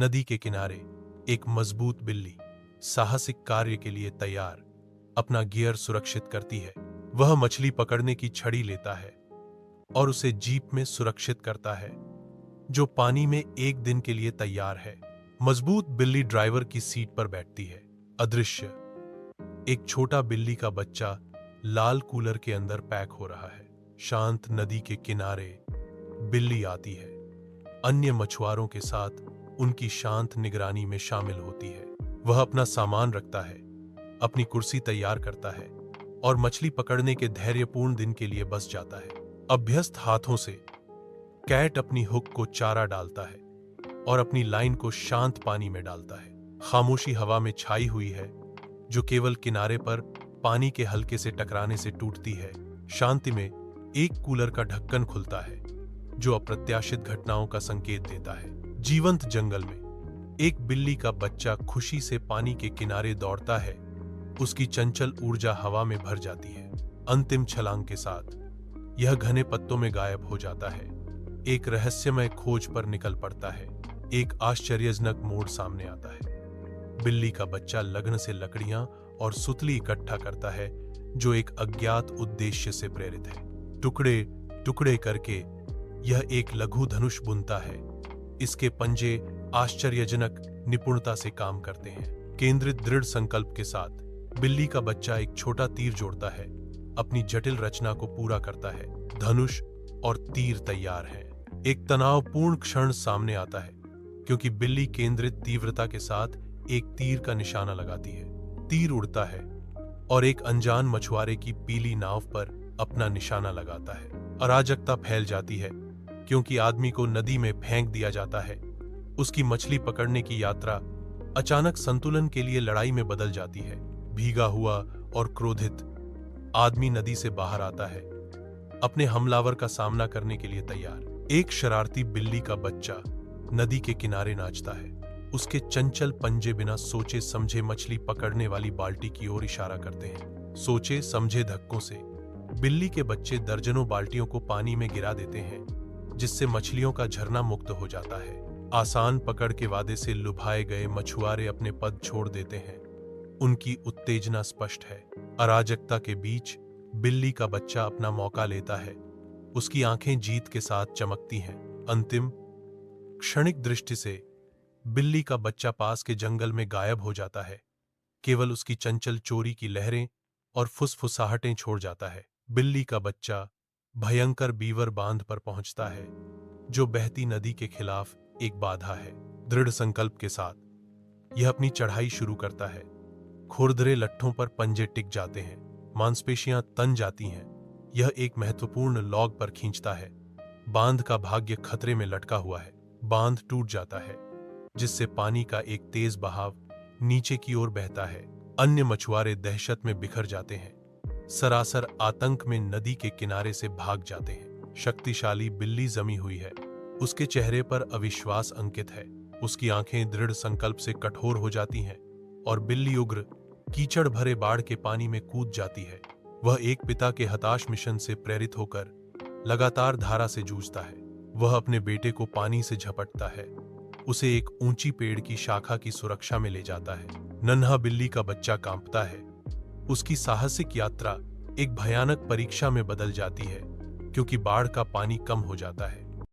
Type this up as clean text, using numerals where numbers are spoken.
नदी के किनारे एक मजबूत बिल्ली साहसिक कार्य के लिए तैयार अपना गियर सुरक्षित करती है। वह मछली पकड़ने की छड़ी लेता है और उसे जीप में सुरक्षित करता है जो पानी में एक दिन के लिए तैयार है। मजबूत बिल्ली ड्राइवर की सीट पर बैठती है। अदृश्य एक छोटा बिल्ली का बच्चा लाल कूलर के अंदर पैक हो रहा है। शांत नदी के किनारे बिल्ली आती है, अन्य मछुआरों के साथ उनकी शांत निगरानी में शामिल होती है। वह अपना सामान रखता है, अपनी कुर्सी तैयार करता है और मछली पकड़ने के धैर्यपूर्ण दिन के लिए बस जाता है। अभ्यस्त हाथों से कैट अपनी हुक को चारा डालता है और अपनी लाइन को शांत पानी में डालता है। खामोशी हवा में छाई हुई है जो केवल किनारे पर पानी के हल्के से टकराने से टूटती है। शांति में एक कूलर का ढक्कन खुलता है जो अप्रत्याशित घटनाओं का संकेत देता है। जीवंत जंगल में एक बिल्ली का बच्चा खुशी से पानी के किनारे दौड़ता है। उसकी चंचल ऊर्जा हवा में भर जाती है। अंतिम छलांग के साथ यह घने पत्तों में गायब हो जाता है, एक रहस्यमय खोज पर निकल पड़ता है। एक आश्चर्यजनक मोड़ सामने आता है। बिल्ली का बच्चा लगन से लकड़ियां और सुतली इकट्ठा करता है जो एक अज्ञात उद्देश्य से प्रेरित है। टुकड़े टुकड़े करके यह एक लघु धनुष बुनता है। इसके पंजे आश्चर्यजनक निपुणता से काम करते हैं। केंद्रित दृढ़ संकल्प के साथ बिल्ली का बच्चा एक छोटा तीर जोड़ता है, अपनी जटिल रचना को पूरा करता है। धनुष और तीर तैयार है। एक तनावपूर्ण क्षण सामने आता है क्योंकि बिल्ली केंद्रित तीव्रता के साथ एक तीर का निशाना लगाती है। तीर उड़ता है और एक अनजान मछुआरे की पीली नाव पर अपना निशाना लगाता है। अराजकता फैल जाती है क्योंकि आदमी को नदी में फेंक दिया जाता है। उसकी मछली पकड़ने की यात्रा अचानक संतुलन के लिए लड़ाई में बदल जाती है। भीगा हुआ और क्रोधित आदमी नदी से बाहर आता है, अपने हमलावर का सामना करने के लिए तैयार। एक शरारती बिल्ली का बच्चा नदी के किनारे नाचता है। उसके चंचल पंजे बिना सोचे समझे मछली पकड़ने वाली बाल्टी की ओर इशारा करते हैं। सोचे समझे धक्कों से बिल्ली के बच्चे दर्जनों बाल्टियों को पानी में गिरा देते हैं, जिससे मछलियों का झरना मुक्त हो जाता है। आसान पकड़ के वादे से लुभाए गए मछुआरे अपने पद छोड़ देते हैं। उनकी उत्तेजना स्पष्ट है। अराजकता के बीच बिल्ली का बच्चा अपना मौका लेता है। उसकी आंखें जीत के साथ चमकती हैं। अंतिम क्षणिक दृष्टि से बिल्ली का बच्चा पास के जंगल में गायब हो जाता है। केवल उसकी चंचल चोरी की लहरें और फुसफुसाहटें छोड़ जाता है। बिल्ली का बच्चा भयंकर बीवर बांध पर पहुंचता है जो बहती नदी के खिलाफ एक बाधा है। दृढ़ संकल्प के साथ यह अपनी चढ़ाई शुरू करता है। खुरदरे लट्ठों पर पंजे टिक जाते हैं, मांसपेशियां तन जाती हैं। यह एक महत्वपूर्ण लॉग पर खींचता है। बांध का भाग्य खतरे में लटका हुआ है। बांध टूट जाता है जिससे पानी का एक तेज बहाव नीचे की ओर बहता है। अन्य मछुआरे दहशत में बिखर जाते हैं, सरासर आतंक में नदी के किनारे से भाग जाते हैं। शक्तिशाली बिल्ली जमी हुई है। उसके चेहरे पर अविश्वास अंकित है। उसकी आंखें दृढ़ संकल्प से कठोर हो जाती हैं और बिल्ली उग्र कीचड़ भरे बाढ़ के पानी में कूद जाती है। वह एक पिता के हताश मिशन से प्रेरित होकर लगातार धारा से जूझता है। वह अपने बेटे को पानी से झपटता है, उसे एक ऊंची पेड़ की शाखा की सुरक्षा में ले जाता है। नन्हा बिल्ली का बच्चा कांपता है। उसकी साहसिक यात्रा एक भयानक परीक्षा में बदल जाती है क्योंकि बाढ़ का पानी कम हो जाता है।